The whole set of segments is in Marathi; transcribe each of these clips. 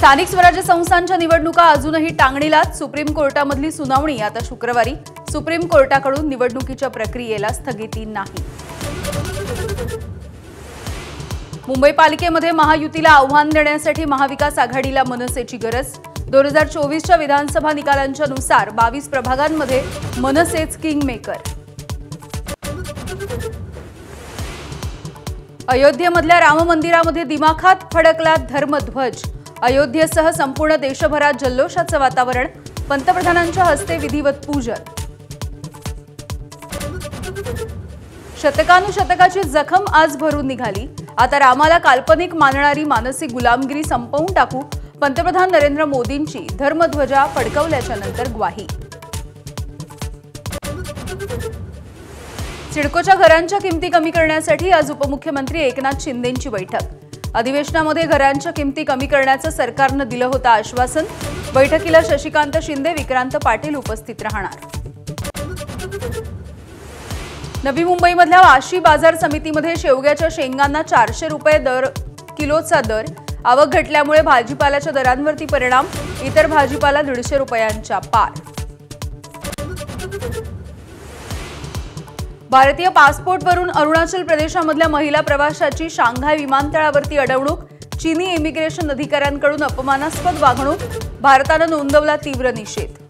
स्थानिक स्वराज्य संस्थांच्या निवडणुका अजूनही टांगणीलाच। सुप्रीम कोर्टामधली सुनावणी आता शुक्रवारी। सुप्रीम कोर्टाकडून निवडणुकीच्या प्रक्रियेला स्थगिती नाही। मुंबई पालिकेमध्ये महायुतीला आव्हान देण्यासाठी महाविकास आघाडीला मनसेची गरज। 2024च्या विधानसभा निकालांच्या नुसार 22 प्रभागांमध्ये मनसेच किंग मेकर। अयोध्येमधल्या राम मंदिरामध्ये दिमाखात फडकला धर्मध्वज। अयोध्येसह संपूर्ण देशभरात जल्लोषाचं वातावरण। पंतप्रधानांच्या हस्ते विधिवत पूजन। शतकानुशतकाची जखम आज भरून निघाली। आता रामाला काल्पनिक मानणारी मानसिक गुलामगिरी संपवून टाकू। पंतप्रधान नरेंद्र मोदींची धर्मध्वजा फडकवल्याच्या नंतर ग्वाही। सिडकोच्या घरांच्या किमती कमी करण्यासाठी आज उपमुख्यमंत्री एकनाथ शिंदेंची बैठक। अधिवेशनामध्ये घरांच्या किमती कमी करण्याचं सरकारनं दिलं होतं आश्वासन। बैठकीला शशिकांत शिंदे, विक्रांत पाटील उपस्थित राहणार। नवी मुंबईमधल्या वाशी बाजार समितीमध्ये शेवग्याच्या शेंगांना 400 रुपये किलोचा दर। आवक घटल्यामुळे भाजीपाल्याच्या दरांवरती परिणाम। इतर भाजीपाला 150 रुपयांच्या पार। भारतीय पासपोर्टवरून अरुणाचल प्रदेशामधल्या महिला प्रवाशाची शांघाय विमानतळावरती अडवणूक। चीनी इमिग्रेशन अधिकाऱ्यांकडून अपमानास्पद वागणूक। भारतानं नोंदवला तीव्र निषेध।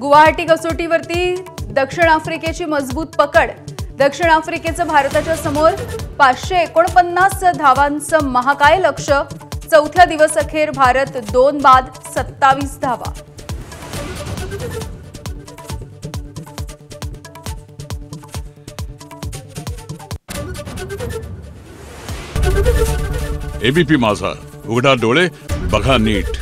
गुवाहाटी कसोटीवरती दक्षिण आफ्रिकेची मजबूत पकड। दक्षिण आफ्रिकेचं भारताच्या समोर 549 धावांचं महाकाय लक्ष्य। चौथ्या दिवस अखेर भारत 2 बाद 27 धावा। एबीपी माझा, उघडा डोळे बघा नीट।